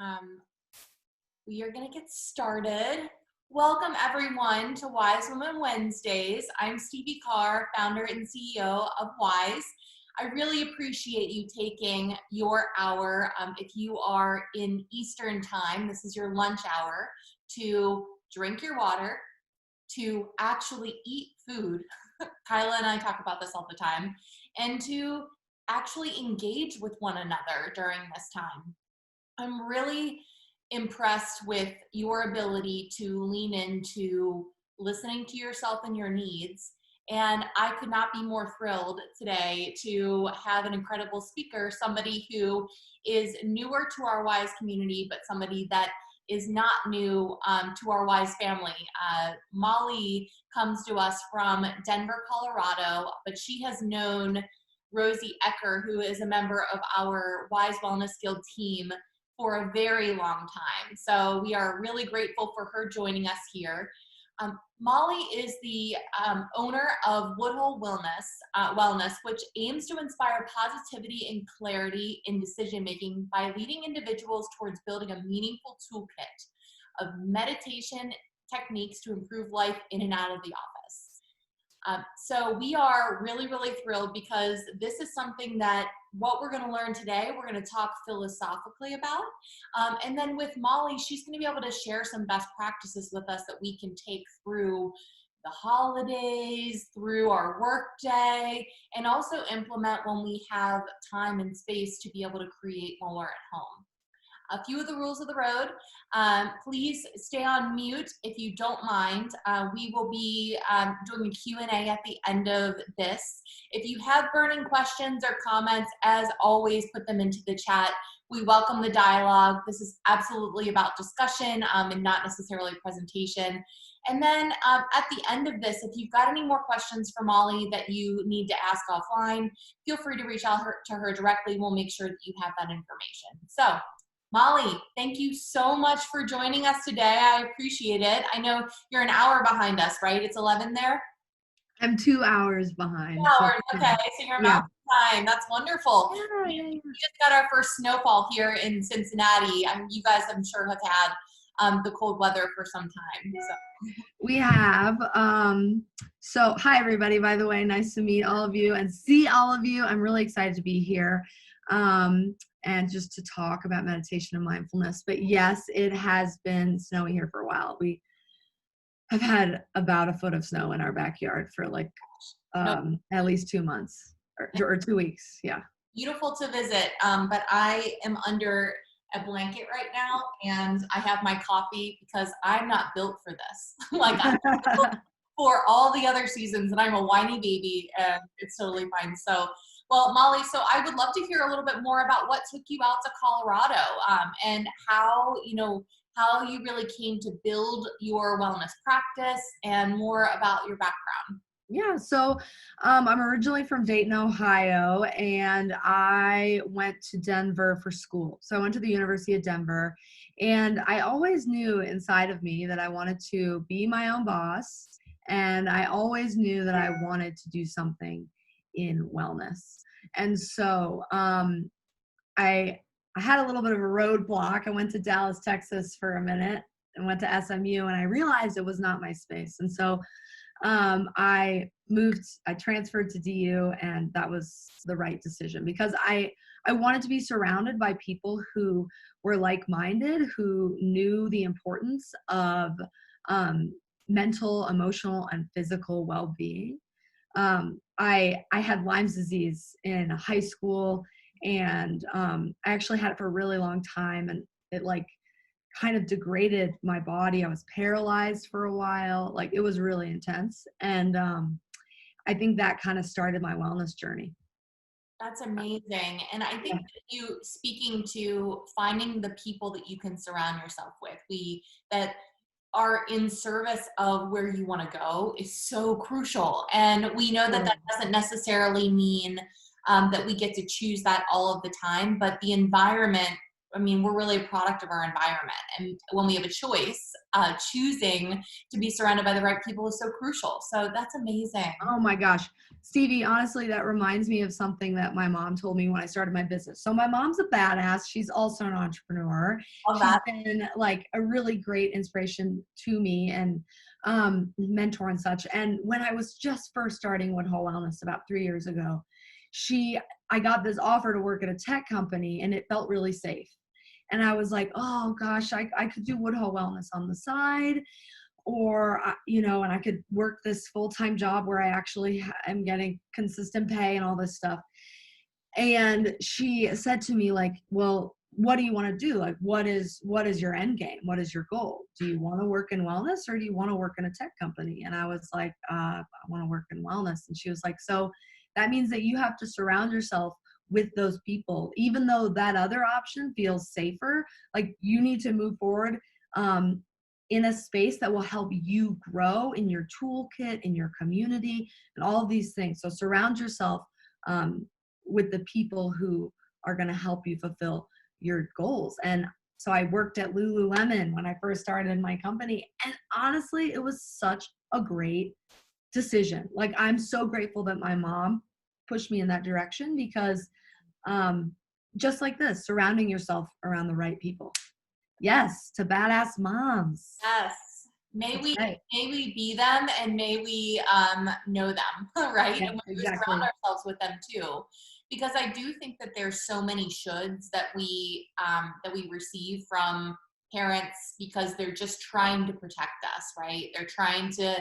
Um, we are going to get started. Welcome everyone to Wise Women Wednesdays. I'm Stevie Carr, founder and CEO of Wise. I really appreciate you taking your hour. If you are in Eastern time, this is your lunch hour, to drink your water, to actually eat food. Kyla and I talk about this all the time, and to actually engage with one another during this time. I'm really impressed with your ability to lean into listening to yourself and your needs. And I could not be more thrilled today to have an incredible speaker, somebody who is newer to our Wise community, but somebody that is not new to our Wise family. Molly comes to us from Denver, Colorado, but she has known Rosie Ecker, who is a member of our Wise Wellness Guild team, for a very long time. So we are really grateful for her joining us here. Molly is the owner of Woodhull Wellness, which aims to inspire positivity and clarity in decision-making by leading individuals towards building a meaningful toolkit of meditation techniques to improve life in and out of the office. So we are really, really thrilled because this is something that what we're going to learn today, we're going to talk philosophically about. And then with Molly, she's going to be able to share some best practices with us that we can take through the holidays, through our work day, and also implement when we have time and space to be able to create while we're at home. A few of the rules of the road. Please stay on mute if you don't mind. We will be doing a Q&A at the end of this. If you have burning questions or comments, as always, put them into the chat. We welcome the dialogue. This is absolutely about discussion and not necessarily presentation. And then at the end of this, if you've got any more questions for Molly that you need to ask offline, feel free to reach out to her directly. We'll make sure that you have that information. So, Molly, thank you so much for joining us today. I appreciate it. I know you're an hour behind us, right? It's 11 there? I'm 2 hours behind. 2 hours, okay. So you're mountain time. That's wonderful. Yeah. We just got our first snowfall here in Cincinnati. You guys, I'm sure, have had the cold weather for some time. So. We have. So hi, everybody, by the way. Nice to meet all of you and see all of you. I'm really excited to be here. And just to talk about meditation and mindfulness. But yes, it has been snowy here for a while. We have had about a foot of snow in our backyard for at least 2 months or 2 weeks. Yeah. Beautiful to visit. But I am under a blanket right now and I have my coffee because I'm not built for this. I'm built for all the other seasons and I'm a whiny baby and it's totally fine. So, well, Molly, so I would love to hear a little bit more about what took you out to Colorado and how you really came to build your wellness practice and more about your background. Yeah, so I'm originally from Dayton, Ohio, and I went to Denver for school. So I went to the University of Denver, and I always knew inside of me that I wanted to be my own boss, and I always knew that I wanted to do something in wellness. And so I had a little bit of a roadblock. I went to Dallas, Texas for a minute and went to SMU, and I realized it was not my space. And so I transferred to DU, and that was the right decision because I wanted to be surrounded by people who were like-minded, who knew the importance of mental, emotional, and physical well-being. I had Lyme's disease in high school, and I actually had it for a really long time, and it kind of degraded my body. I was paralyzed for a while. It was really intense. And I think that kind of started my wellness journey. That's amazing. And I think that you speaking to finding the people that you can surround yourself with, that are in service of where you want to go is so crucial. And we know that doesn't necessarily mean that we get to choose that all of the time, but the environment I mean, we're really a product of our environment. And when we have a choice, choosing to be surrounded by the right people is so crucial. So that's amazing. Oh my gosh. Stevie, honestly, that reminds me of something that my mom told me when I started my business. So my mom's a badass. She's also an entrepreneur. Love She's that. been like a really great inspiration to me and mentor and such. And when I was just first starting Woodhull Wellness about 3 years ago, I got this offer to work at a tech company and it felt really safe. And I was like, oh gosh, I could do Woodhull Wellness on the side or and I could work this full-time job where I actually am getting consistent pay and all this stuff. And she said to me like, well, what do you want to do? Like, what is your end game? What is your goal? Do you want to work in wellness or do you want to work in a tech company? And I was like, I want to work in wellness. And she was like, so that means that you have to surround yourself with those people, even though that other option feels safer. Like, you need to move forward in a space that will help you grow in your toolkit, in your community, and all of these things. So surround yourself with the people who are going to help you fulfill your goals. And so I worked at Lululemon when I first started my company. And honestly, it was such a great decision. Like, I'm so grateful that my mom pushed me in that direction because um, just like this, surrounding yourself around the right people. Yes, to badass moms. Yes. May That's we right. may we be them and may we know them, right? Yes, And may we surround exactly. ourselves with them too. Because I do think that there's so many shoulds that we receive from parents because they're just trying to protect us, right? They're trying to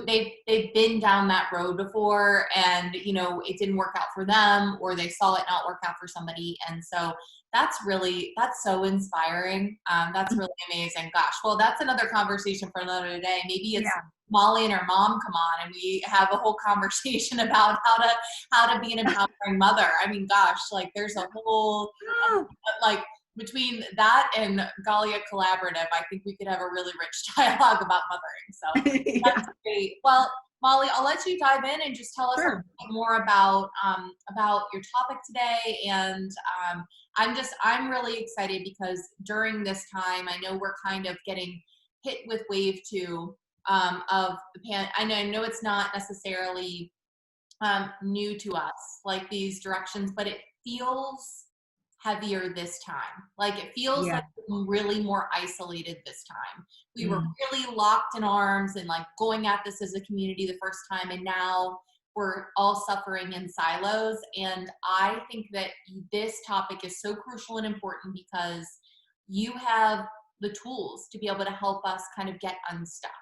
they've been down that road before and it didn't work out for them or they saw it not work out for somebody. And so that's so inspiring. That's really amazing. Gosh, well, that's another conversation for another day. Maybe it's Yeah. Molly and her mom come on and we have a whole conversation about how to be an empowering mother. I mean, gosh, like there's a whole like between that and Galia Collaborative, I think we could have a really rich dialogue about mothering. So Yeah, that's great. Well, Molly, I'll let you dive in and just tell us a little sure. bit more about your topic today. And I'm really excited because during this time, I know we're kind of getting hit with wave two of the I know it's not necessarily new to us, like these directions, but it feels heavier this time. Like it feels Yeah. like we're really more isolated this time. We were Mm. really locked in arms and like going at this as a community the first time, and now we're all suffering in silos. And I think that this topic is so crucial and important because you have the tools to be able to help us kind of get unstuck.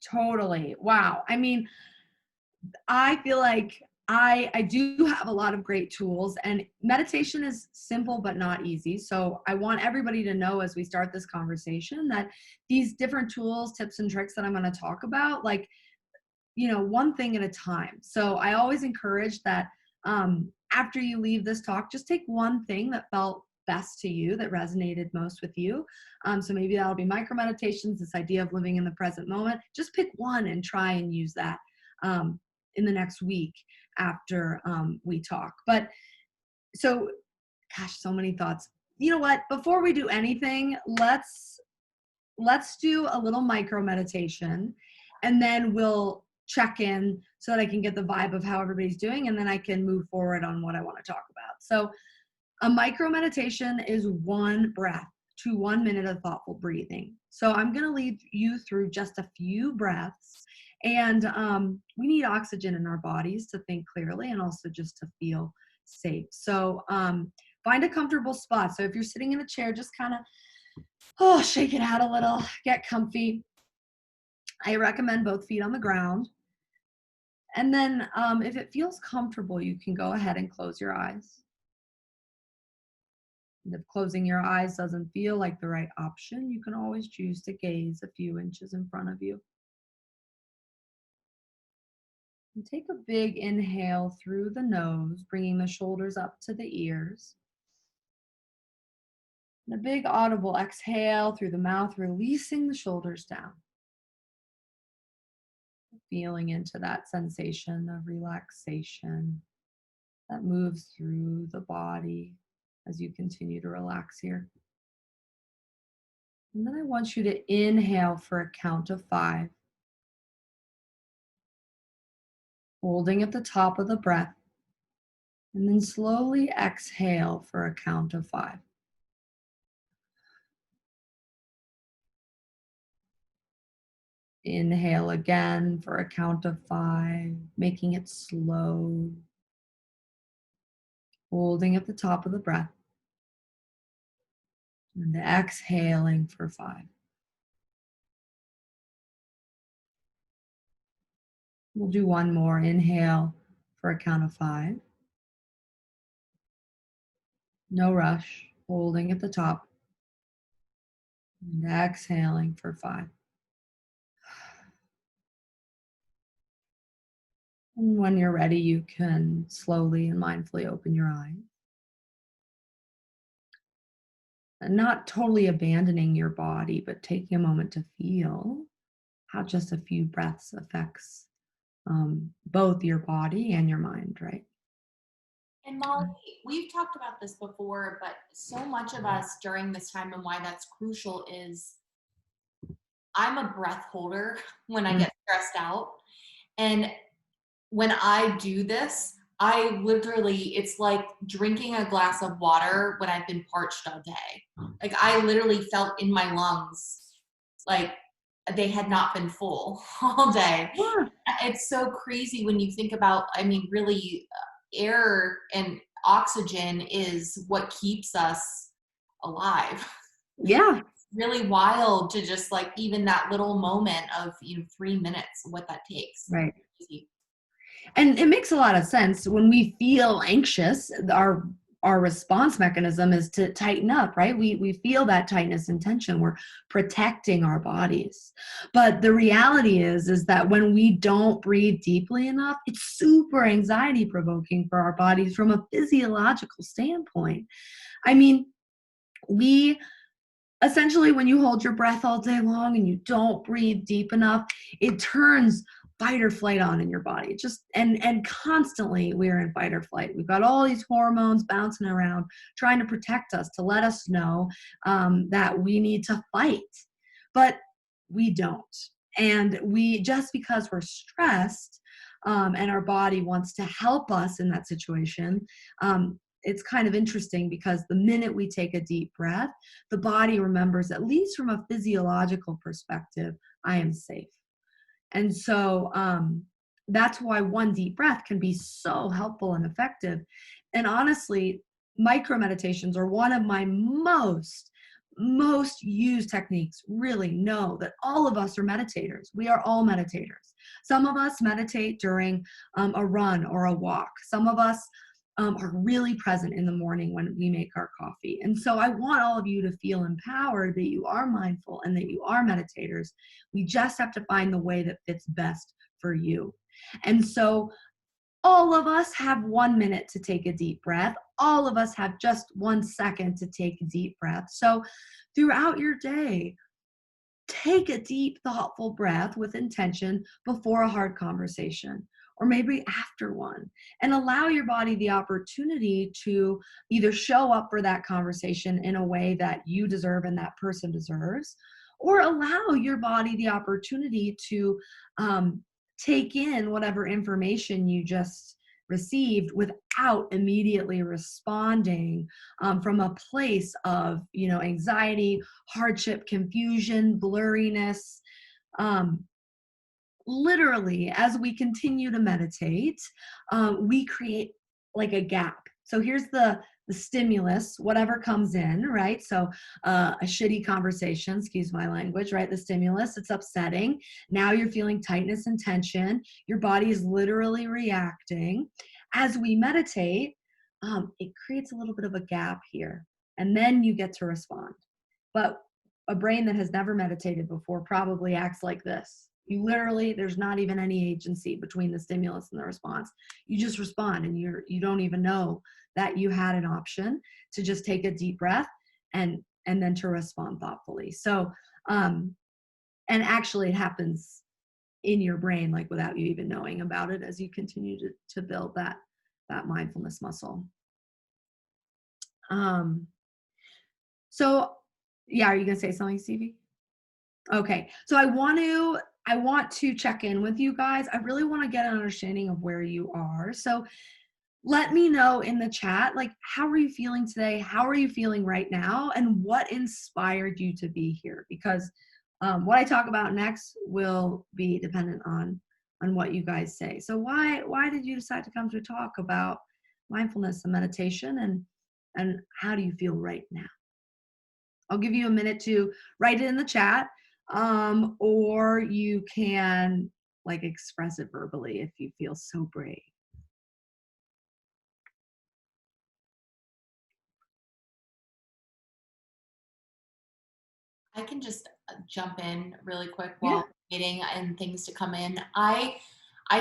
Totally. Wow. I mean, I feel like I do have a lot of great tools, and meditation is simple but not easy. So I want everybody to know as we start this conversation that these different tools, tips and tricks that I'm going to talk about, like, one thing at a time. So I always encourage that after you leave this talk, just take one thing that felt best to you, that resonated most with you. So maybe that'll be micro meditations, this idea of living in the present moment. Just pick one and try and use that in the next week after we talk. But so, gosh, so many thoughts. You know what? Before we do anything, let's do a little micro meditation and then we'll check in so that I can get the vibe of how everybody's doing and then I can move forward on what I want to talk about. So a micro meditation is one breath to 1 minute of thoughtful breathing. So I'm going to lead you through just a few breaths. And we need oxygen in our bodies to think clearly and also just to feel safe. So find a comfortable spot. So if you're sitting in a chair, just kind of shake it out a little, get comfy. I recommend both feet on the ground. And then if it feels comfortable, you can go ahead and close your eyes. And if closing your eyes doesn't feel like the right option, you can always choose to gaze a few inches in front of you. And take a big inhale through the nose, bringing the shoulders up to the ears. And a big audible exhale through the mouth, releasing the shoulders down. Feeling into that sensation of relaxation that moves through the body. as you continue to relax here. And then I want you to inhale for a count of 5, holding at the top of the breath, and then slowly exhale for a count of 5. Inhale again for a count of 5, making it slow, holding at the top of the breath, and exhaling for 5. We'll do one more. Inhale for a count of 5. No rush, holding at the top, and exhaling for 5. And when you're ready, you can slowly and mindfully open your eyes. And not totally abandoning your body, but taking a moment to feel how just a few breaths affects both your body and your mind, right? And Molly, we've talked about this before, but so much of us during this time and why that's crucial is I'm a breath holder when I Mm. get stressed out. And when I do this, I literally, it's like drinking a glass of water when I've been parched all day. Like I literally felt in my lungs like they had not been full all day. Yeah, It's so crazy when you think about, I mean, really, air and oxygen is what keeps us alive. yeah, Really wild to just like even that little moment of 3 minutes, what that takes. right. Crazy. And it makes a lot of sense. When we feel anxious, our response mechanism is to tighten up, right? We feel that tightness and tension. We're protecting our bodies. But the reality is that when we don't breathe deeply enough, it's super anxiety provoking for our bodies from a physiological standpoint. I mean, we essentially, when you hold your breath all day long and you don't breathe deep enough, it turns fight or flight on in your body. It just and constantly we're in fight or flight. We've got all these hormones bouncing around trying to protect us, to let us know that we need to fight, but we don't. And we, just because we're stressed, and our body wants to help us in that situation, it's kind of interesting because the minute we take a deep breath, the body remembers, at least from a physiological perspective, I am safe. And so that's why one deep breath can be so helpful and effective. And honestly, micro meditations are one of my most used techniques. Really know that all of us are meditators. We are all meditators. Some of us meditate during a run or a walk. Some of us are really present in the morning when we make our coffee. And so I want all of you to feel empowered that you are mindful and that you are meditators. We just have to find the way that fits best for you. And so all of us have 1 minute to take a deep breath. All of us have just 1 second to take a deep breath. So throughout your day, take a deep, thoughtful breath with intention before a hard conversation, or maybe after one, and allow your body the opportunity to either show up for that conversation in a way that you deserve and that person deserves, or allow your body the opportunity to take in whatever information you just received without immediately responding from a place of anxiety, hardship, confusion, blurriness. um, Literally, as we continue to meditate, we create like a gap. So here's the stimulus, whatever comes in, right? So a shitty conversation, excuse my language, right? The stimulus, it's upsetting. Now you're feeling tightness and tension. Your body is literally reacting. As we meditate, it creates a little bit of a gap here, and then you get to respond. But a brain that has never meditated before probably acts like this. You literally, there's not even any agency between the stimulus and the response. You just respond, and you don't even know that you had an option to just take a deep breath and then to respond thoughtfully. So and actually it happens in your brain, like without you even knowing about it, as you continue to build that mindfulness muscle. Um, so yeah, are you gonna say something, Stevie? Okay. So I want to check in with you guys. I really want to get an understanding of where you are. So let me know in the chat, like, how are you feeling today? How are you feeling right now? And what inspired you to be here? Because what I talk about next will be dependent on what you guys say. So why did you decide to come to talk about mindfulness and meditation, and how do you feel right now? I'll give you a minute to write it in the chat, or you can like express it verbally if you feel so brave. I can just jump in really quick Yeah. while waiting and things to come in. I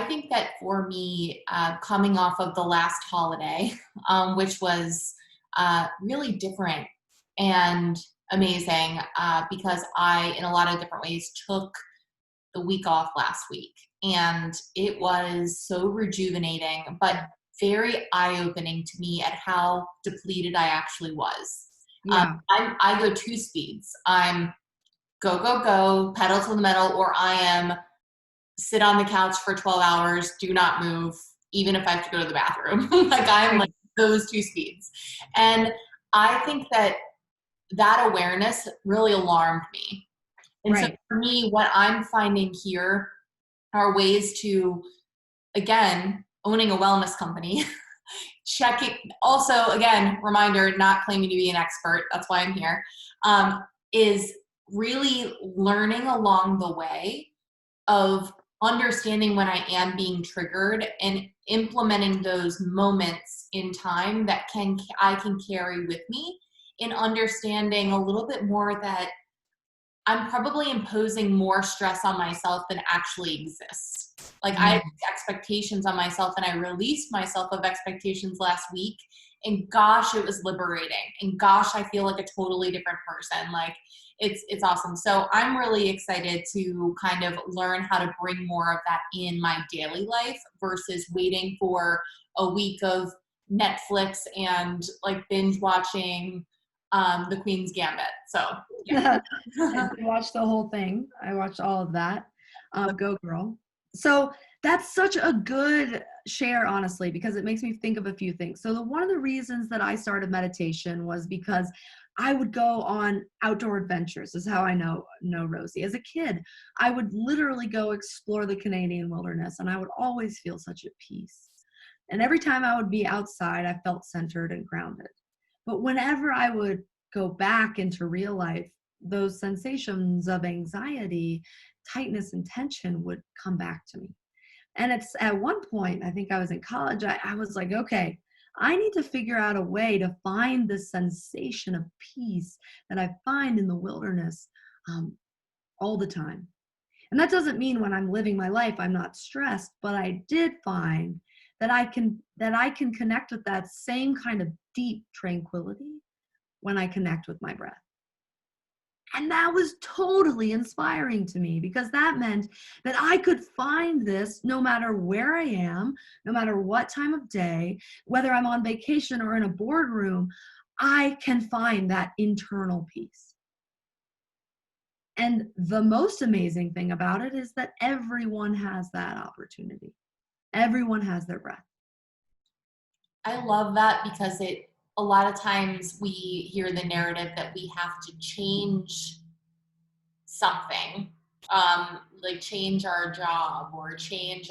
think that for me, coming off of the last holiday, which was really different and amazing, because I, in a lot of different ways, took the week off last week, and it was so rejuvenating, but very eye-opening to me at how depleted I actually was. Yeah. I go two speeds. I'm go, go, go, pedal to the metal, or I am sit on the couch for 12 hours, do not move, even if I have to go to the bathroom. Like I'm like Right. those two speeds. And I think that that awareness really alarmed me. And so Right. for me, what I'm finding here are ways to, again, owning a wellness company, checking, also, again, reminder, not claiming to be an expert, that's why I'm here, is really learning along the way of understanding when I am being triggered and implementing those moments in time that I can carry with me, in understanding a little bit more that I'm probably imposing more stress on myself than actually exists. Like I have Mm. expectations on myself, and I released myself of expectations last week, and gosh, it was liberating. And gosh, I feel like a totally different person. Like it's awesome. So I'm really excited to kind of learn how to bring more of that in my daily life versus waiting for a week of Netflix and like binge watching the Queen's Gambit. So I yeah. did watch the whole thing. I watched all of that. Go girl. So that's such a good share, honestly, because it makes me think of a few things. So one of the reasons that I started meditation was because I would go on outdoor adventures. This is how I know Rosie. As a kid, I would literally go explore the Canadian wilderness, and I would always feel such a peace. And every time I would be outside, I felt centered and grounded. But whenever I would go back into real life, those sensations of anxiety, tightness, and tension would come back to me. And it's at one point, I think I was in college, I was like, okay, I need to figure out a way to find the sensation of peace that I find in the wilderness all the time. And that doesn't mean when I'm living my life, I'm not stressed, but I did find that I can connect with that same kind of deep tranquility when I connect with my breath. And that was totally inspiring to me because that meant that I could find this no matter where I am, no matter what time of day, whether I'm on vacation or in a boardroom, I can find that internal peace. And the most amazing thing about it is that everyone has that opportunity. Everyone has their breath. I love that because a lot of times we hear the narrative that we have to change something, like change our job or change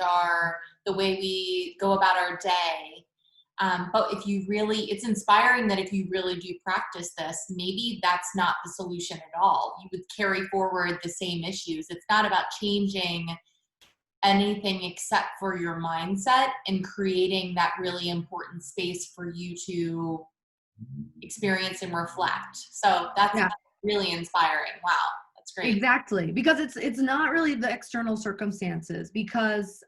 the way we go about our day. But if you really, it's inspiring that if you really do practice this, maybe that's not the solution at all. You would carry forward the same issues. It's not about changing anything except for your mindset and creating that really important space for you to experience and reflect. So that's Yeah. really inspiring. Wow, that's great. Exactly, because it's not really the external circumstances, because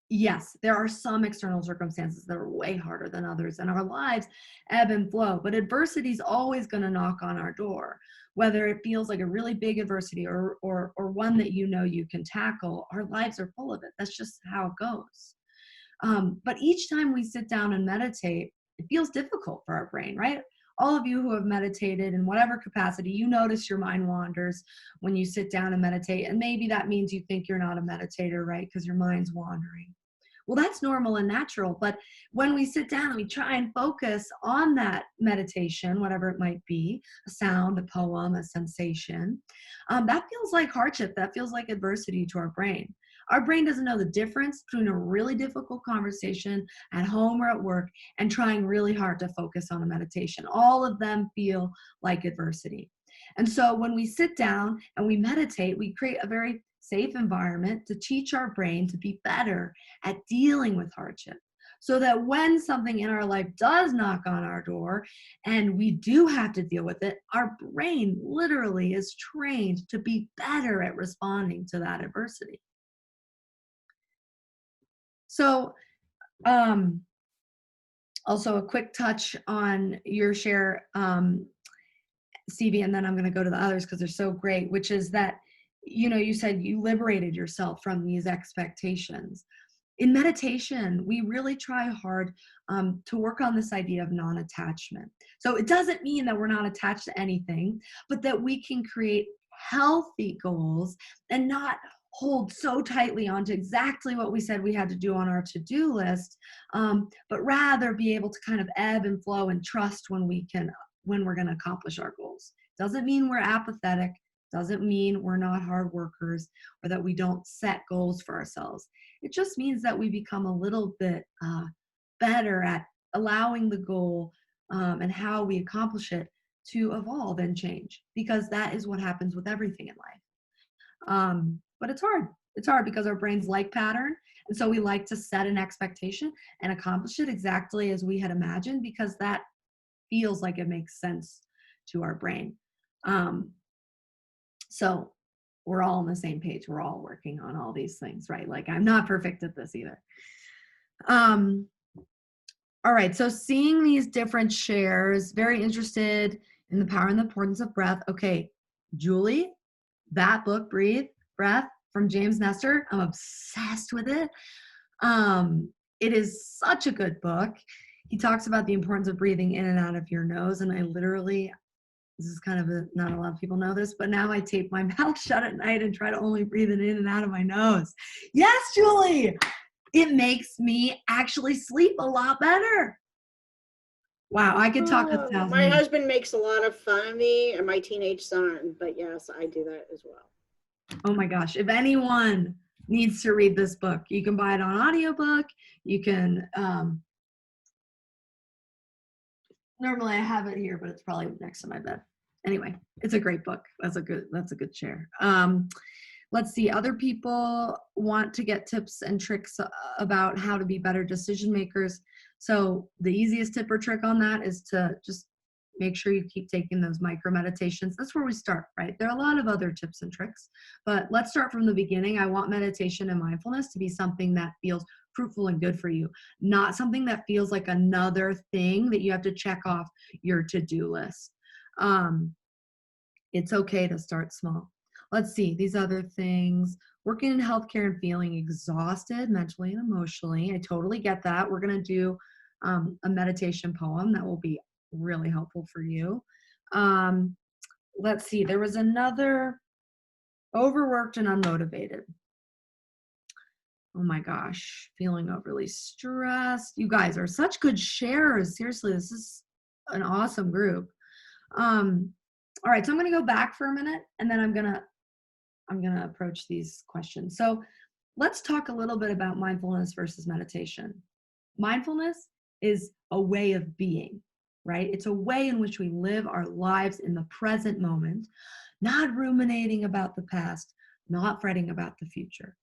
yes, there are some external circumstances that are way harder than others, and our lives ebb and flow, but adversity is always going to knock on our door, whether it feels like a really big adversity or one that you can tackle. Our lives are full of it. That's just how it goes. But each time we sit down and meditate, it feels difficult for our brain, right? all of you who have meditated in whatever capacity, you notice your mind wanders when you sit down and meditate. And maybe that means you think you're not a meditator, right? Because your mind's wandering. Well, that's normal and natural. But when we sit down and we try and focus on that meditation, whatever it might be, a sound, a poem, a sensation, that feels like hardship. That feels like adversity to our brain. Our brain doesn't know the difference between a really difficult conversation at home or at work and trying really hard to focus on a meditation. All of them feel like adversity. And so when we sit down and we meditate, we create a very safe environment to teach our brain to be better at dealing with hardship. So that when something in our life does knock on our door and we do have to deal with it, our brain literally is trained to be better at responding to that adversity. So, also a quick touch on your share, Stevie, and then I'm going to go to the others because they're so great, which is that, you said you liberated yourself from these expectations. In meditation, we really try hard to work on this idea of non-attachment. So it doesn't mean that we're not attached to anything, but that we can create healthy goals and not hold so tightly onto exactly what we said we had to do on our to-do list, but rather be able to kind of ebb and flow and trust when we're going to accomplish our goals. Doesn't mean we're apathetic. Doesn't mean we're not hard workers or that we don't set goals for ourselves. It just means that we become a little bit better at allowing the goal and how we accomplish it to evolve and change, because that is what happens with everything in life. But it's hard. It's hard because our brains like pattern. And so we like to set an expectation and accomplish it exactly as we had imagined, because that feels like it makes sense to our brain. So we're all on the same page. We're all working on all these things, right? Like, I'm not perfect at this either. All right. So seeing these different shares, very interested in the power and the importance of breath. Okay, Julie, that book, Breath from James Nestor, I'm obsessed with it. It is such a good book. He talks about the importance of breathing in and out of your nose. And I literally, this is kind of not a lot of people know this, but now I tape my mouth shut at night and try to only breathe it in and out of my nose. Yes, Julie, it makes me actually sleep a lot better. Wow, I could talk 1,000 My years. husband makes a lot of fun of me and my teenage son, but yes, I do that as well. Oh my gosh, if anyone needs to read this book, you can buy it on audiobook. You can, normally I have it here, but it's probably next to my bed. Anyway, it's a great book. That's a good share. Let's see, other people want to get tips and tricks about how to be better decision makers. So the easiest tip or trick on that is to just make sure you keep taking those micro meditations. That's where we start, right? There are a lot of other tips and tricks, but let's start from the beginning. I want meditation and mindfulness to be something that feels fruitful and good for you, not something that feels like another thing that you have to check off your to-do list. It's okay to start small. Let's see, these other things. Working in healthcare and feeling exhausted mentally and emotionally. I totally get that. We're going to do a meditation poem that will be really helpful for you. Let's see, there was another, overworked and unmotivated. Oh my gosh, feeling overly stressed. You guys are such good sharers. Seriously, this is an awesome group. All right, so I'm going to go back for a minute, and then I'm going to approach these questions. So let's talk a little bit about mindfulness versus meditation. Mindfulness is a way of being, right? It's a way in which we live our lives in the present moment, not ruminating about the past, not fretting about the future.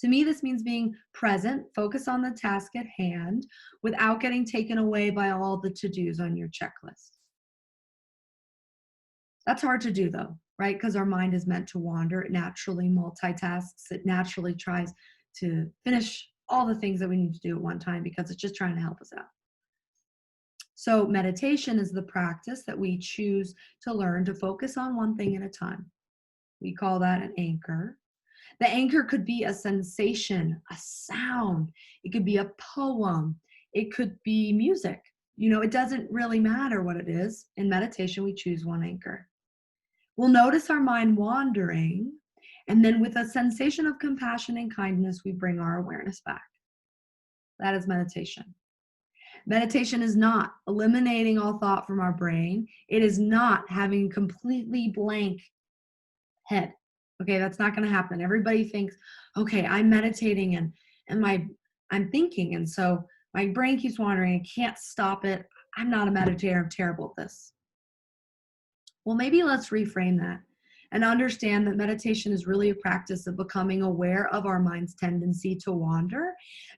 To me, this means being present, focus on the task at hand without getting taken away by all the to-dos on your checklist. That's hard to do though, right? Because our mind is meant to wander. It naturally multitasks. It naturally tries to finish all the things that we need to do at one time because it's just trying to help us out. So meditation is the practice that we choose to learn to focus on one thing at a time. We call that an anchor. The anchor could be a sensation, a sound. It could be a poem. It could be music. It doesn't really matter what it is. In meditation, we choose one anchor. We'll notice our mind wandering, and then with a sensation of compassion and kindness, we bring our awareness back. That is meditation. Meditation is not eliminating all thought from our brain. It is not having a completely blank head. Okay, that's not going to happen. Everybody thinks, okay, I'm meditating and I'm thinking, and so my brain keeps wandering. I can't stop it. I'm not a meditator. I'm terrible at this. Well, maybe let's reframe that and understand that meditation is really a practice of becoming aware of our mind's tendency to wander,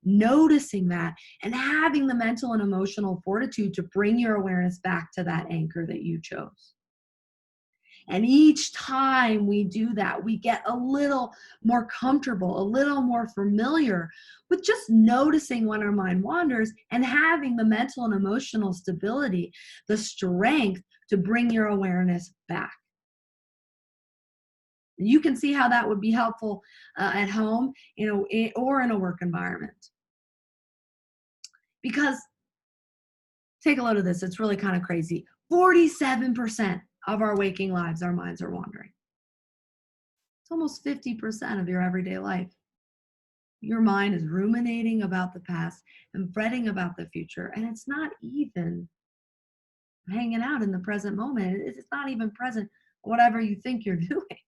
noticing that, and having the mental and emotional fortitude to bring your awareness back to that anchor that you chose. And each time we do that, we get a little more comfortable, a little more familiar with just noticing when our mind wanders and having the mental and emotional stability, the strength to bring your awareness back. You can see how that would be helpful at home, or in a work environment. Because take a look at this, it's really kind of crazy. 47% of our waking lives, our minds are wandering. It's almost 50% of your everyday life. Your mind is ruminating about the past and fretting about the future, and it's not even hanging out in the present moment. It's not even present, whatever you think you're doing.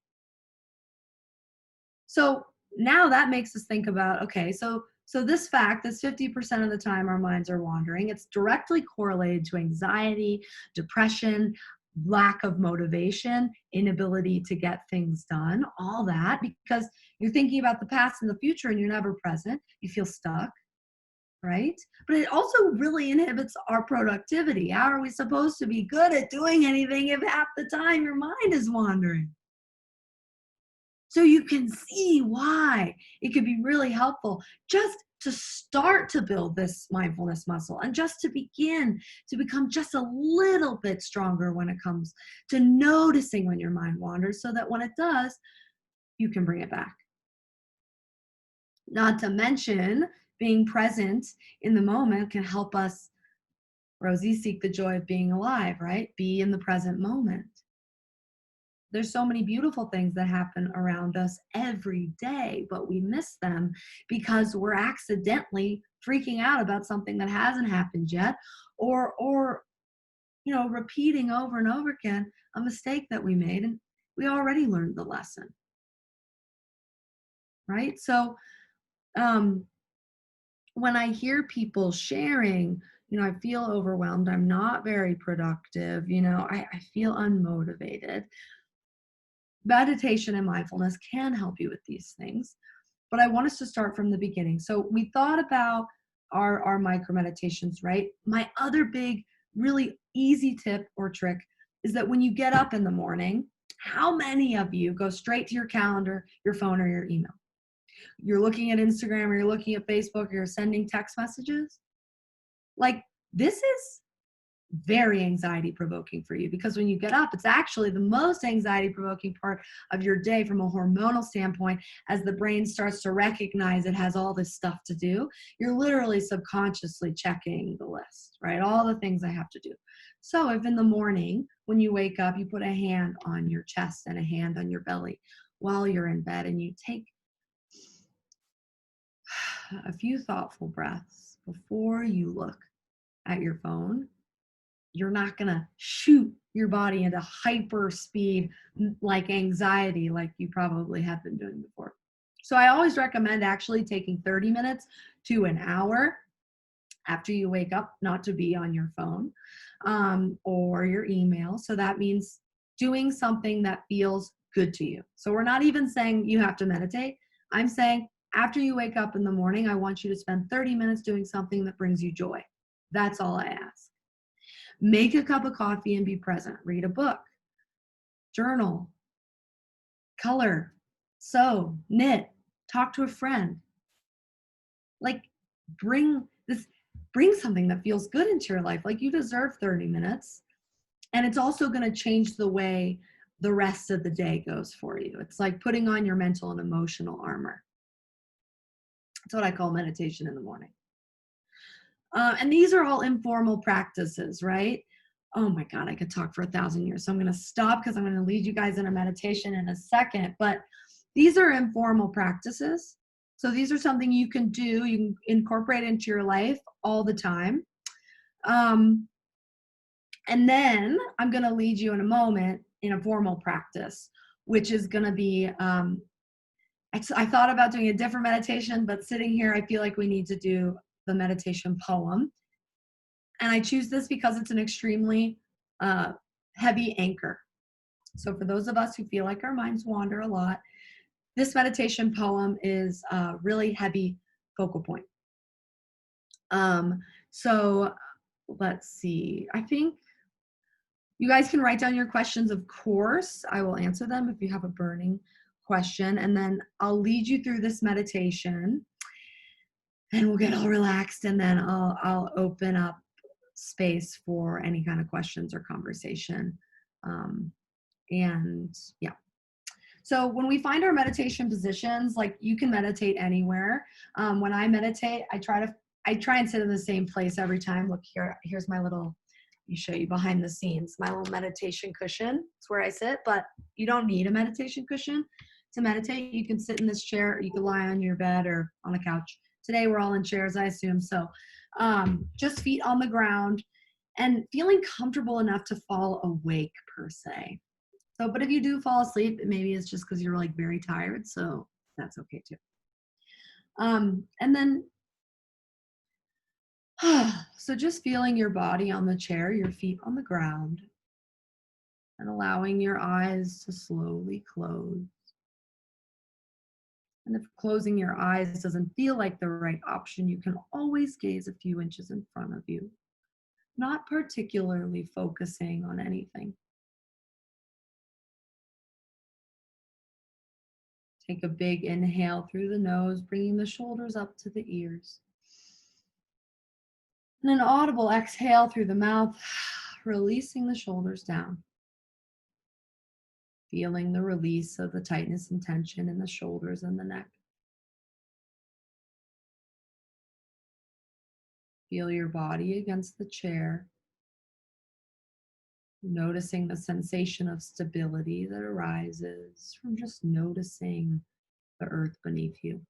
So now that makes us think about, okay, so this fact, this 50% of the time our minds are wandering, it's directly correlated to anxiety, depression, lack of motivation, inability to get things done, all that, because you're thinking about the past and the future and you're never present. You feel stuck, right? But it also really inhibits our productivity. How are we supposed to be good at doing anything if half the time your mind is wandering? So you can see why it could be really helpful just to start to build this mindfulness muscle and just to begin to become just a little bit stronger when it comes to noticing when your mind wanders, so that when it does, you can bring it back. Not to mention, being present in the moment can help us, Rosie, seek the joy of being alive, right? Be in the present moment. There's so many beautiful things that happen around us every day, but we miss them because we're accidentally freaking out about something that hasn't happened yet, or repeating over and over again a mistake that we made, and we already learned the lesson, right? So when I hear people sharing, I feel overwhelmed, I'm not very productive, I feel unmotivated. Meditation and mindfulness can help you with these things, but I want us to start from the beginning. So we thought about our micro meditations, right? My other big, really easy tip or trick is that when you get up in the morning, how many of you go straight to your calendar, your phone, or your email? You're looking at Instagram, or you're looking at Facebook, or you're sending text messages? Like, this is very anxiety provoking for you, because when you get up, it's actually the most anxiety provoking part of your day from a hormonal standpoint. As the brain starts to recognize it has all this stuff to do, you're literally subconsciously checking the list, right? All the things I have to do. So if in the morning when you wake up, you put a hand on your chest and a hand on your belly while you're in bed, and you take a few thoughtful breaths before you look at your phone, you're not going to shoot your body into hyper speed like anxiety like you probably have been doing before. So I always recommend actually taking 30 minutes to an hour after you wake up not to be on your phone or your email. So that means doing something that feels good to you. So we're not even saying you have to meditate. I'm saying after you wake up in the morning, I want you to spend 30 minutes doing something that brings you joy. That's all I ask. Make a cup of coffee and be present. Read a book, journal, color, sew, knit, talk to a friend. Like, bring something that feels good into your life. Like, you deserve 30 minutes. And it's also going to change the way the rest of the day goes for you. It's like putting on your mental and emotional armor. That's what I call meditation in the morning. And these are all informal practices, right? Oh my God, I could talk for 1,000 years. So I'm going to stop because I'm going to lead you guys in a meditation in a second. But these are informal practices. So these are something you can do, you can incorporate into your life all the time. And then I'm going to lead you in a moment in a formal practice, which is going to be, I thought about doing a different meditation, but sitting here, I feel like we need to do the meditation poem. And I choose this because it's an extremely heavy anchor. So for those of us who feel like our minds wander a lot, this meditation poem is a really heavy focal point. So let's see. I think you guys can write down your questions, of course. I will answer them if you have a burning question. And then I'll lead you through this meditation and we'll get all relaxed. And then I'll open up space for any kind of questions or conversation. And yeah. So when we find our meditation positions, like you can meditate anywhere. When I meditate, I try and sit in the same place every time. Look here, here's my little, let me show you behind the scenes, my little meditation cushion. It's where I sit, but you don't need a meditation cushion to meditate. You can sit in this chair, you can lie on your bed or on a couch. Today we're all in chairs, I assume. So just feet on the ground and feeling comfortable enough to fall awake per se. So, but if you do fall asleep, maybe it's just because you're like very tired. So that's okay too. And then, so just feeling your body on the chair, your feet on the ground, and allowing your eyes to slowly close. And if closing your eyes doesn't feel like the right option, you can always gaze a few inches in front of you, not particularly focusing on anything. Take a big inhale through the nose, bringing the shoulders up to the ears. And an audible exhale through the mouth, releasing the shoulders down. Feeling the release of the tightness and tension in the shoulders and the neck. Feel your body against the chair. Noticing the sensation of stability that arises from just noticing the earth beneath you.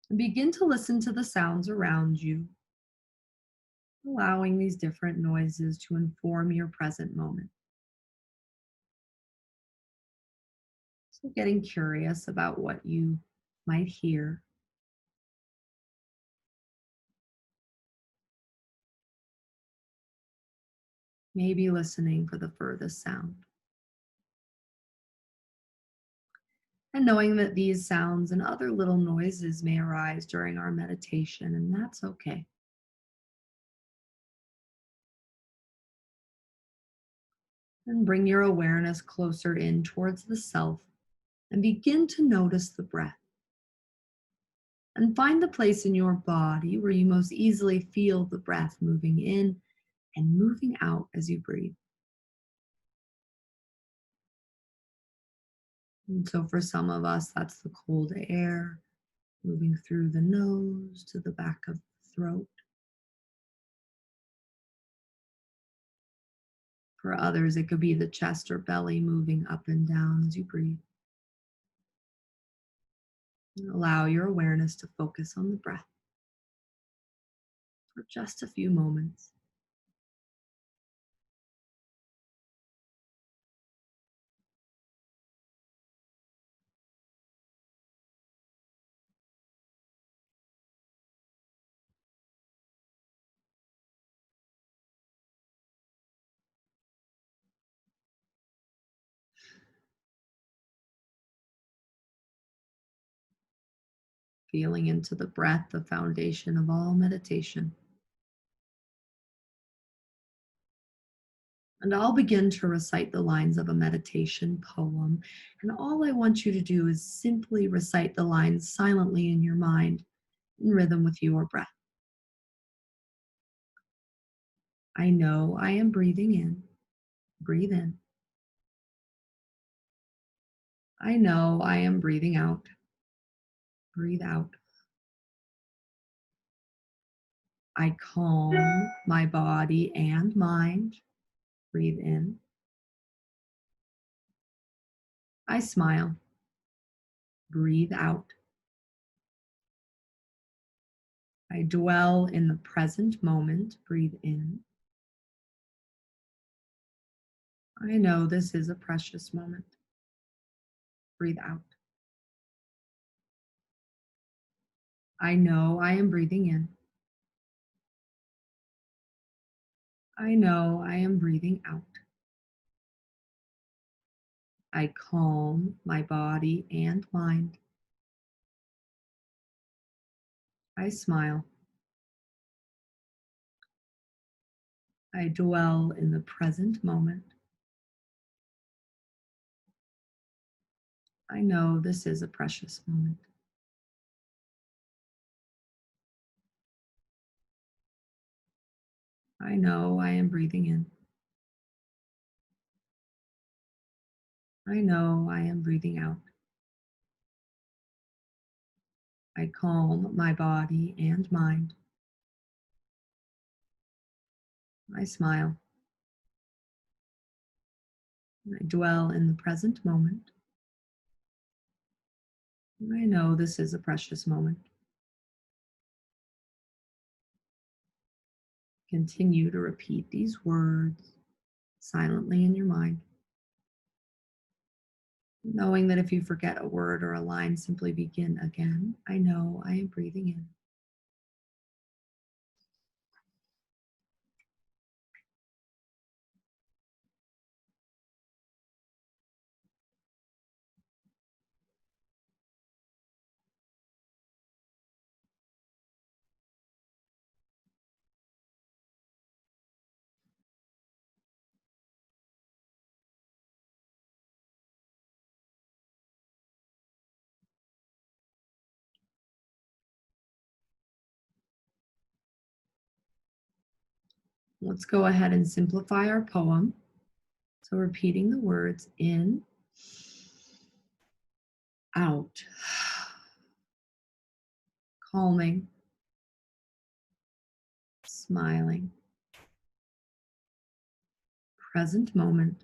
And begin to listen to the sounds around you, allowing these different noises to inform your present moment. So getting curious about what you might hear. Maybe listening for the furthest sound. And knowing that these sounds and other little noises may arise during our meditation, and that's okay. And bring your awareness closer in towards the self and begin to notice the breath. And find the place in your body where you most easily feel the breath moving in and moving out as you breathe. And so for some of us, that's the cold air moving through the nose to the back of the throat. For others, it could be the chest or belly moving up and down as you breathe. And allow your awareness to focus on the breath for just a few moments. Feeling into the breath, the foundation of all meditation. And I'll begin to recite the lines of a meditation poem. And all I want you to do is simply recite the lines silently in your mind, in rhythm with your breath. I know I am breathing in. Breathe in. I know I am breathing out. Breathe out. I calm my body and mind. Breathe in. I smile. Breathe out. I dwell in the present moment. Breathe in. I know this is a precious moment. Breathe out. I know I am breathing in. I know I am breathing out. I calm my body and mind. I smile. I dwell in the present moment. I know this is a precious moment. I know I am breathing in. I know I am breathing out. I calm my body and mind. I smile. I dwell in the present moment. I know this is a precious moment. Continue to repeat these words silently in your mind, knowing that if you forget a word or a line, simply begin again. I know I am breathing in. Let's go ahead and simplify our poem. So repeating the words in, out, calming, smiling, present moment,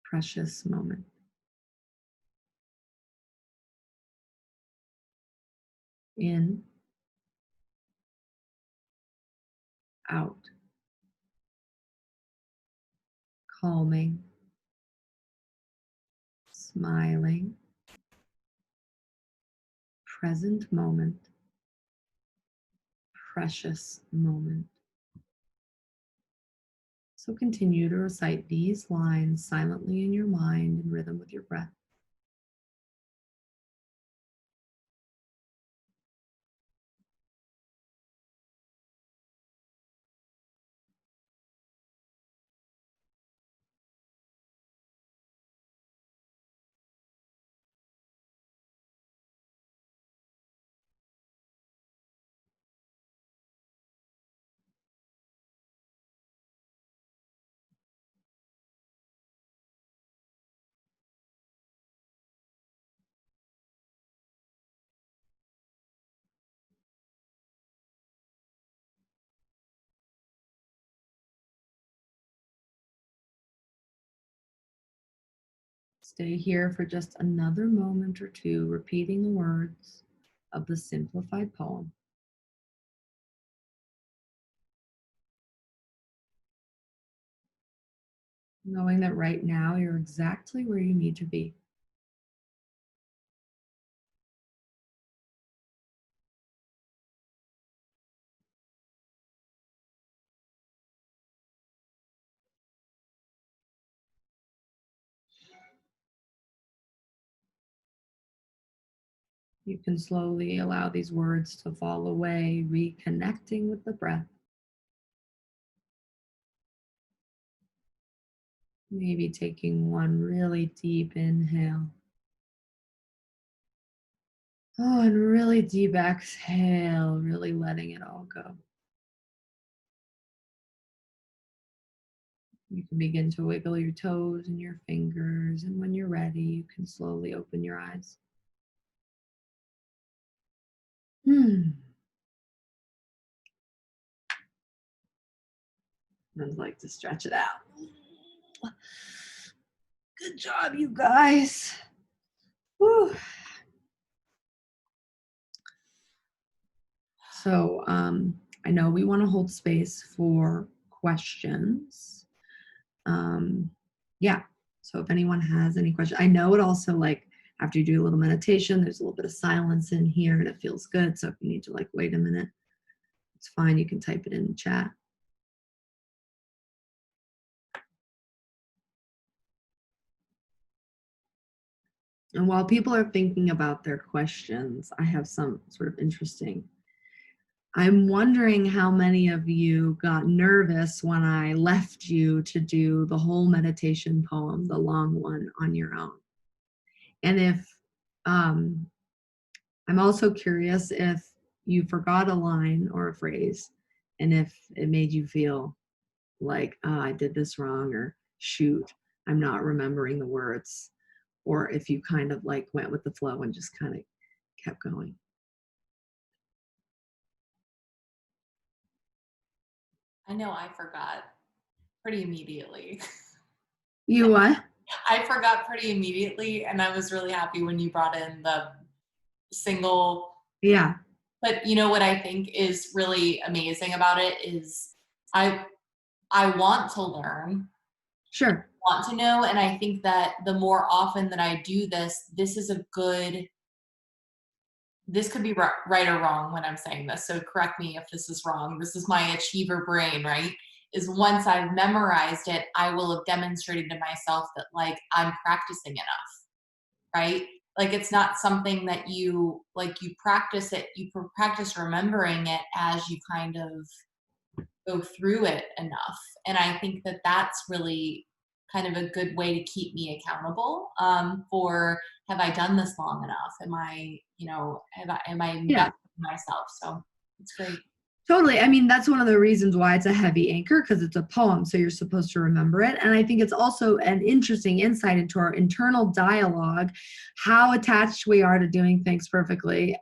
precious moment. In, out, calming, smiling, present moment, precious moment. So continue to recite these lines silently in your mind in rhythm with your breath. Stay here for just another moment or two, repeating the words of the simplified poem. Knowing that right now you're exactly where you need to be. You can slowly allow these words to fall away, reconnecting with the breath. Maybe taking one really deep inhale. Oh, and really deep exhale, really letting it all go. You can begin to wiggle your toes and your fingers, and when you're ready, you can slowly open your eyes. I'd like to stretch it out. Good job, you guys. Whew. So I know we want to hold space for questions. Yeah. So if anyone has any questions, I know it also, like, after you do a little meditation, there's a little bit of silence in here and it feels good. So if you need to, like, wait a minute, it's fine. You can type it in the chat. And while people are thinking about their questions, I have some sort of interesting. I'm wondering how many of you got nervous when I left you to do the whole meditation poem, the long one, on your own. And if, I'm also curious if you forgot a line or a phrase, and if it made you feel like, oh, I did this wrong, or shoot, I'm not remembering the words, or if you kind of like went with the flow and just kind of kept going. I know I forgot pretty immediately. You what? I forgot pretty immediately, and I was really happy when you brought in the single. Yeah. But you know what I think is really amazing about it is I want to learn. Sure. Want to know, and I think that the more often that I do this, this could be right or wrong when I'm saying this, so correct me if this is wrong. This is my achiever brain, right? Is once I've memorized it, I will have demonstrated to myself that, like, I'm practicing enough, right? Like, it's not something that you practice it, you practice remembering it as you kind of go through it enough. And I think that that's really kind of a good way to keep me accountable, for, have I done this long enough? Am I, am I Yeah. investing in myself? So it's great. Totally. I mean, that's one of the reasons why it's a heavy anchor, because it's a poem, so you're supposed to remember it. And I think it's also an interesting insight into our internal dialogue, how attached we are to doing things perfectly.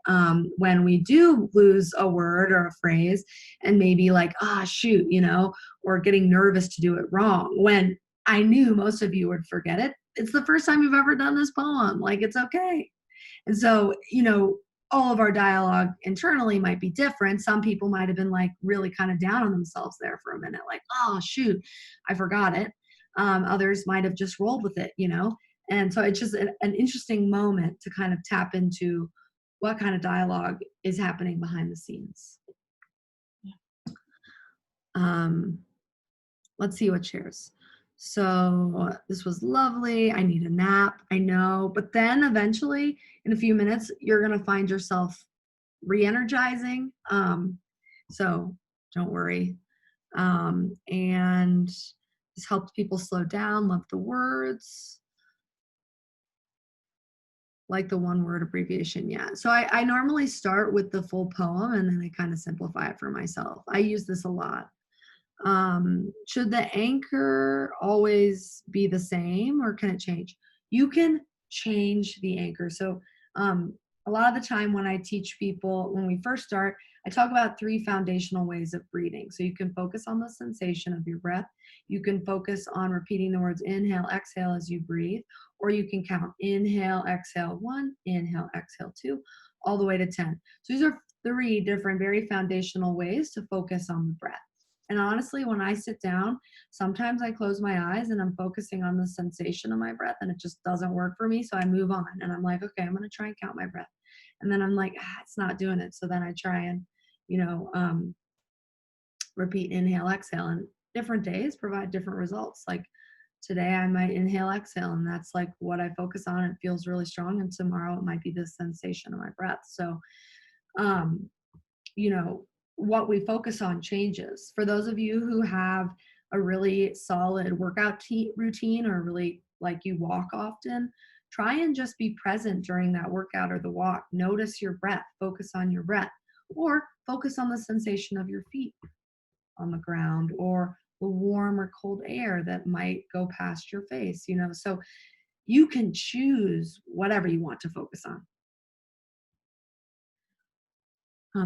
When we do lose a word or a phrase, and maybe like, shoot, or getting nervous to do it wrong, when I knew most of you would forget it. It's the first time you've ever done this poem. Like, it's okay. And so, all of our dialogue internally might be different. Some people might have been like really kind of down on themselves there for a minute, like, oh, shoot, I forgot it. Others might have just rolled with it, And so it's just an interesting moment to kind of tap into what kind of dialogue is happening behind the scenes. Let's see what shares. So this was lovely. I need a nap. I know. But then eventually, in a few minutes, you're going to find yourself re-energizing. So don't worry. And this helped people slow down, love the words. Like the one word abbreviation. Yeah. So I normally start with the full poem and then I kind of simplify it for myself. I use this a lot. Should the anchor always be the same, or can it change? You can change the anchor. So a lot of the time when I teach people, when we first start, I talk about 3 foundational ways of breathing. So you can focus on the sensation of your breath. You can focus on repeating the words inhale, exhale as you breathe, or you can count inhale, exhale 1, inhale, exhale 2, all the way to 10. So these are 3 different, very foundational ways to focus on the breath. And honestly, when I sit down, sometimes I close my eyes and I'm focusing on the sensation of my breath and it just doesn't work for me. So I move on and I'm like, okay, I'm going to try and count my breath. And then I'm like, it's not doing it. So then I try and, repeat inhale, exhale, and different days provide different results. Like today I might inhale, exhale, and that's like what I focus on. It feels really strong. And tomorrow it might be the sensation of my breath. So, what we focus on changes. For those of you who have a really solid workout routine, or really like you walk often, try and just be present during that workout or the walk. Notice your breath, focus on your breath, or focus on the sensation of your feet on the ground, or the warm or cold air that might go past your face, so you can choose whatever you want to focus on.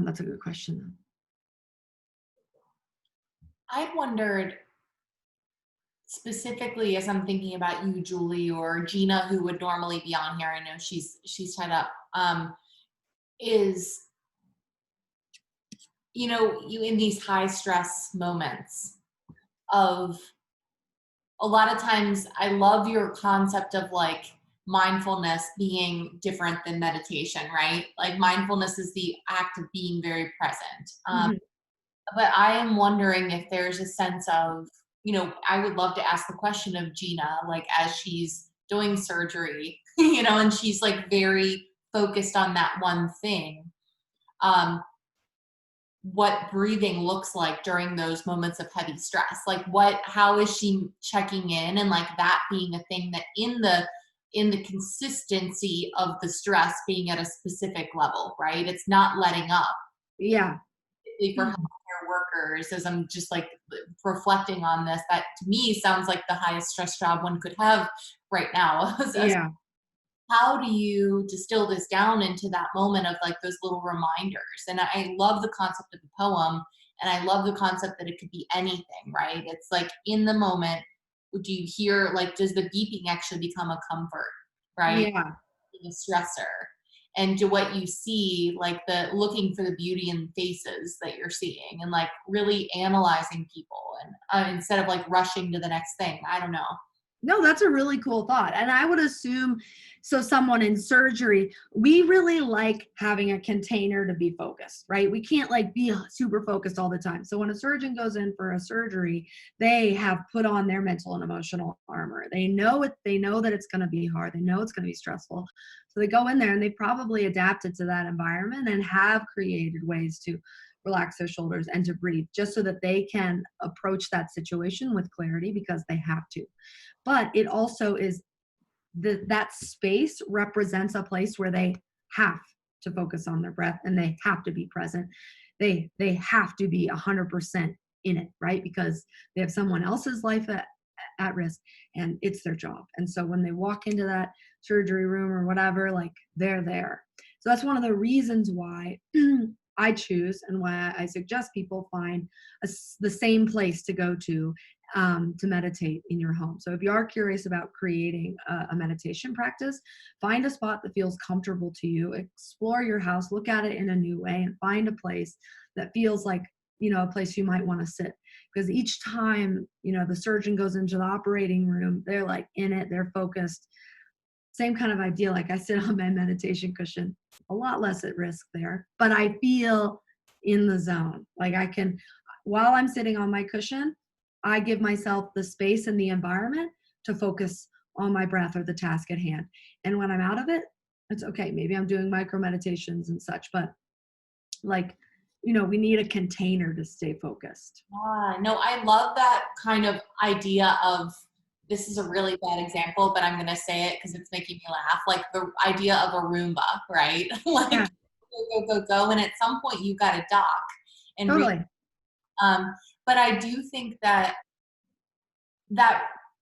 That's a good question. I wondered specifically as I'm thinking about you, Julie, or Gina, who would normally be on here. I know she's tied up. Is you in these high stress moments of a lot of times I love your concept of like mindfulness being different than meditation, right? Like mindfulness is the act of being very present. Mhm. But I am wondering if there's a sense of, I would love to ask the question of Gina, like as she's doing surgery, and she's like very focused on that one thing. What breathing looks like during those moments of heavy stress, like how is she checking in, and like that being a thing that in the consistency of the stress being at a specific level, right? It's not letting up. Yeah. For healthcare workers, as I'm just like reflecting on this, that to me sounds like the highest stress job one could have right now. Yeah. How do you distill this down into that moment of like those little reminders? And I love the concept of the poem, and I love the concept that it could be anything, right? It's like in the moment, do you hear, like, does the beeping actually become a comfort, right? Yeah. A stressor, and to what you see, like the looking for the beauty in faces that you're seeing, and like really analyzing people, and instead of like rushing to the next thing. I don't know. No, that's a really cool thought. And I would assume, so someone in surgery, we really like having a container to be focused, right? We can't like be super focused all the time. So when a surgeon goes in for a surgery, they have put on their mental and emotional armor. They know it, they know that it's going to be hard. They know it's going to be stressful. So they go in there and they probably adapted to that environment and have created ways to relax their shoulders and to breathe just so that they can approach that situation with clarity because they have to. But it also is that space represents a place where they have to focus on their breath and they have to be present. They have to be 100% in it, right? Because they have someone else's life at risk and it's their job. And so when they walk into that surgery room or whatever, like they're there. So that's one of the reasons why I choose and why I suggest people find the same place to go to meditate in your home. So if you are curious about creating a meditation practice, find a spot that feels comfortable to you, explore your house, look at it in a new way, and find a place that feels like, a place you might want to sit. Because each time, the surgeon goes into the operating room, they're like in it, they're focused. Same kind of idea. Like I sit on my meditation cushion, a lot less at risk there, but I feel in the zone. Like while I'm sitting on my cushion, I give myself the space and the environment to focus on my breath or the task at hand. And when I'm out of it, it's okay. Maybe I'm doing micro meditations and such, but like, we need a container to stay focused. No, I love that kind of idea of, this is a really bad example, but I'm going to say it because it's making me laugh. Like the idea of a Roomba, right? Like Yeah, go. And at some point you got to dock and totally. um, but I do think that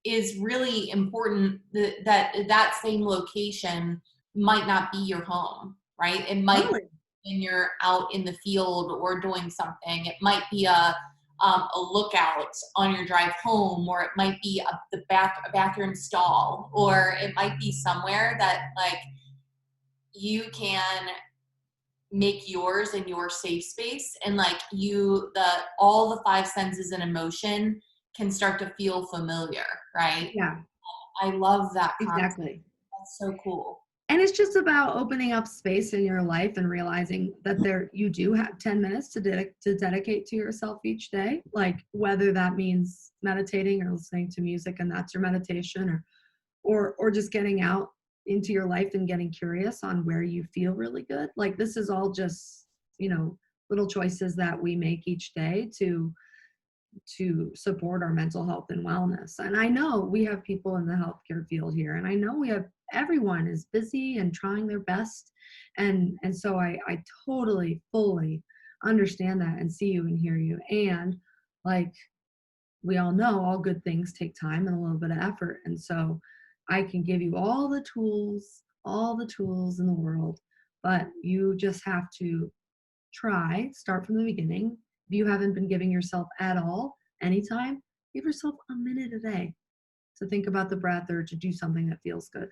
is really important, that same location might not be your home, right? It might be Totally. when you're out in the field or doing something. It might be a lookout on your drive home, or it might be a bathroom stall, or it might be somewhere that like you can make yours in your safe space, and like all the five senses and emotion can start to feel familiar, right? Yeah, I love that concept. exactly. That's so cool. And it's just about opening up space in your life and realizing that you do have 10 minutes to dedicate to yourself each day, like whether that means meditating or listening to music and that's your meditation, or just getting out into your life and getting curious on where you feel really good. Like this is all just, little choices that we make each day to support our mental health and wellness. And I know we have people in the healthcare field here, and I know everyone is busy and trying their best. And so I totally, fully understand that and see you and hear you. And like, we all know all good things take time and a little bit of effort. And so I can give you all the tools in the world, but you just have to start from the beginning. If you haven't been giving yourself at all, anytime, give yourself a minute a day to think about the breath or to do something that feels good.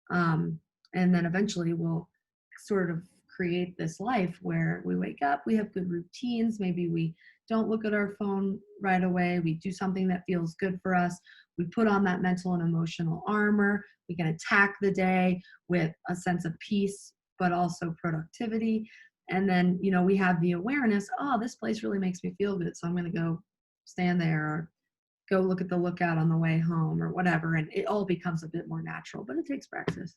Um, and then eventually we'll sort of create this life where we wake up, we have good routines. Maybe we don't look at our phone right away. We do something that feels good for us. We put on that mental and emotional armor. We can attack the day with a sense of peace, but also productivity. And then, we have the awareness, oh, this place really makes me feel good. So I'm going to go stand there or go look at the lookout on the way home or whatever. And it all becomes a bit more natural, but it takes practice.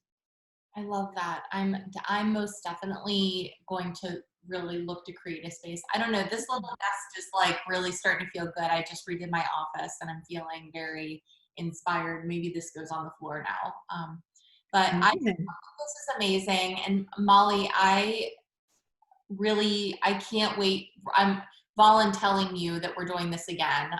I love that. I'm most definitely going to really look to create a space. I don't know, this little desk is like really starting to feel good. I just redid my office and I'm feeling very inspired. Maybe this goes on the floor now. But I think this Amazing. is amazing. And Molly, I can't wait. I'm volunteering you that we're doing this again.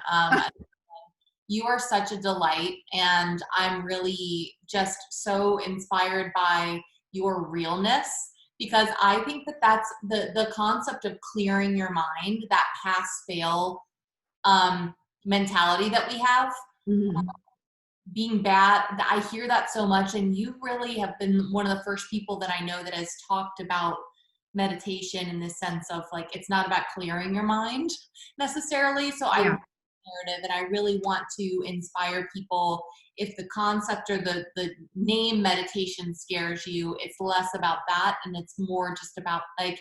You are such a delight, and I'm really just so inspired by your realness, because I think that that's the concept of clearing your mind, that pass fail mentality that we have. Mhm. Being bad, I hear that so much, and you really have been one of the first people that I know that has talked about meditation in the sense of like, it's not about clearing your mind necessarily. So I Yeah. narrative, and I really want to inspire people. If the concept or the name meditation scares you, it's less about that, and it's more just about like,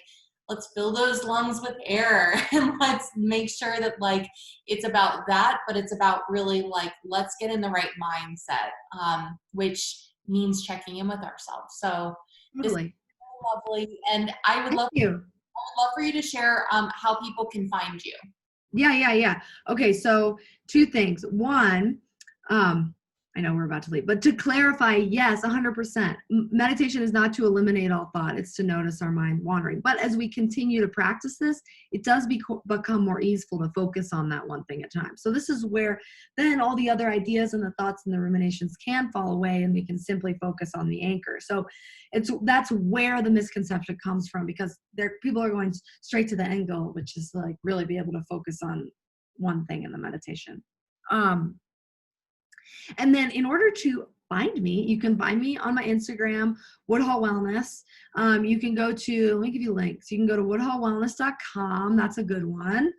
let's fill those lungs with air and let's make sure that like it's about that, but it's about really like, let's get in the right mindset, which means checking in with ourselves. So this is Totally. lovely, and I would Thank love you. for you to share how people can find you. Yeah. Okay, so two things. One, I know we're about to leave, but to clarify, yes, 100%. Meditation is not to eliminate all thought, it's to notice our mind wandering. But as we continue to practice this, it does become more easeful to focus on that one thing at a time. So this is where then all the other ideas and the thoughts and the ruminations can fall away, and we can simply focus on the anchor. So that's where the misconception comes from, because people are going straight to the end goal, which is like really be able to focus on one thing in the meditation. And then in order to find me, you can find me on my Instagram, Woodhull Wellness. You can go to, let me give you links. You can go to woodhullwellness.com. That's a good one.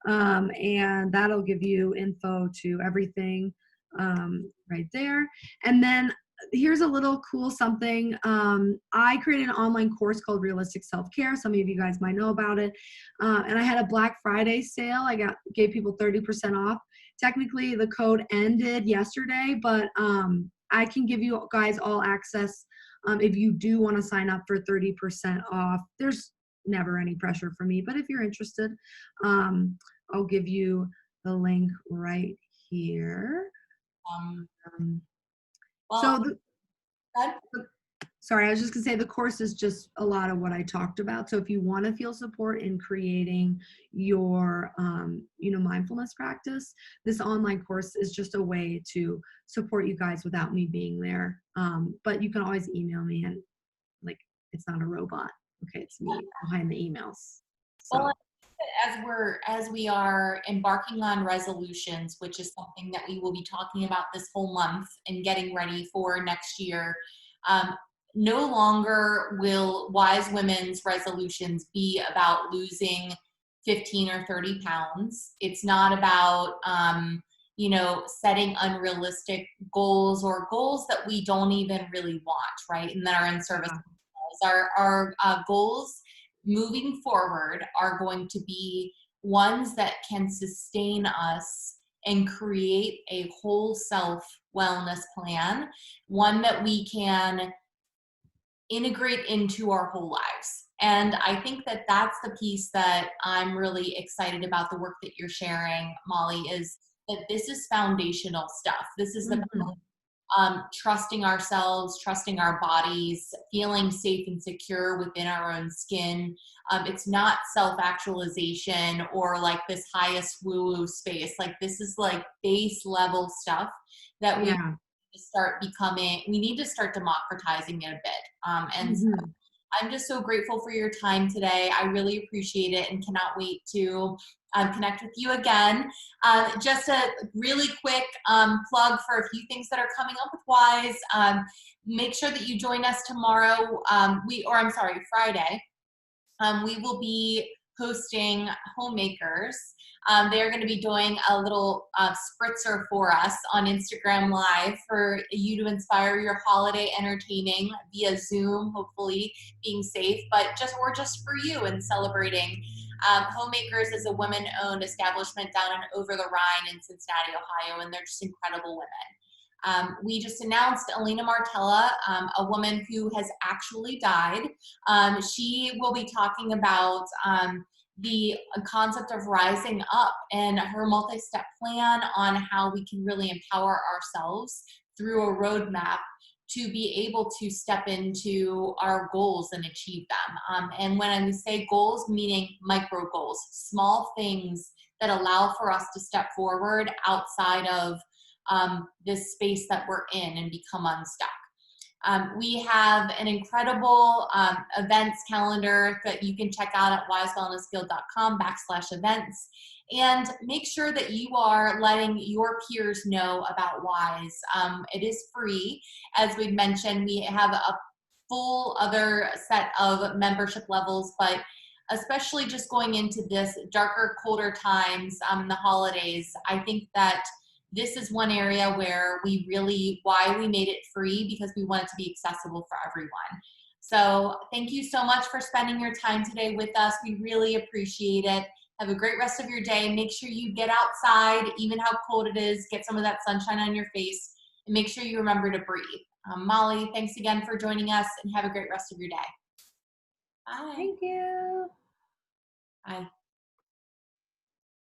And that'll give you info to everything right there. And then here's a little cool something. I created an online course called Realistic Self-Care. Some of you guys might know about it. And I had a Black Friday sale. I gave people 30% off. Technically, the code ended yesterday, but I can give you guys all access if you do want to sign up for 30% off. There's never any pressure for me, but if you're interested, I'll give you the link right here. Um, Um, well, so the, good. Sorry, I was just gonna say the course is just a lot of what I talked about. So if you want to feel support in creating your, mindfulness practice, this online course is just a way to support you guys without me being there. But you can always email me, and like, it's not a robot. Okay, it's me behind the emails. Well, So as we are embarking on resolutions, which is something that we will be talking about this whole month and getting ready for next year, um, no longer will Wise Women's resolutions be about losing 15 or 30 pounds. It's not about, setting unrealistic goals or goals that we don't even really want, right? And that are in service of ourselves. Our goals moving forward are going to be ones that can sustain us and create a whole self wellness plan, one that we can integrate into our whole lives. And I think that that's the piece that I'm really excited about the work that you're sharing, Molly, is that this is foundational stuff. This is about Mhm. trusting ourselves, trusting our bodies, feeling safe and secure within our own skin. It's not self-actualization or like this highest woo-woo space. Like this is like base level stuff that we Yeah. we need to start democratizing it a bit. And Mhm. I'm just so grateful for your time today. I really appreciate it and cannot wait to connect with you again. Just a really quick plug for a few things that are coming up with Wise. Make sure that you join us tomorrow, Friday. We will be hosting homemakers. They are going to be doing a little spritzer for us on Instagram Live for you to inspire your holiday entertaining via Zoom, hopefully being safe, but just for you and celebrating. Homemakers is a women-owned establishment down and over the Rhine in Cincinnati, Ohio, and they're just incredible women. We just announced Alina Martella, a woman who has actually died. She will be talking about the concept of rising up and her multi-step plan on how we can really empower ourselves through a roadmap to be able to step into our goals and achieve them. And when we say goals, meaning micro goals, small things that allow for us to step forward outside of this space that we're in and become unstuck. We have an incredible events calendar that you can check out at wisewellnessguild.com/events. And make sure that you are letting your peers know about Wise. It is free. As we've mentioned, we have a full other set of membership levels, but especially just going into this darker, colder times, the holidays, I think that this is one area where why we made it free, because we want it to be accessible for everyone. So thank you so much for spending your time today with us. We really appreciate it. Have a great rest of your day. Make sure you get outside, even how cold it is, get some of that sunshine on your face, and make sure you remember to breathe. Molly, thanks again for joining us, and have a great rest of your day. Bye. Thank you. Bye.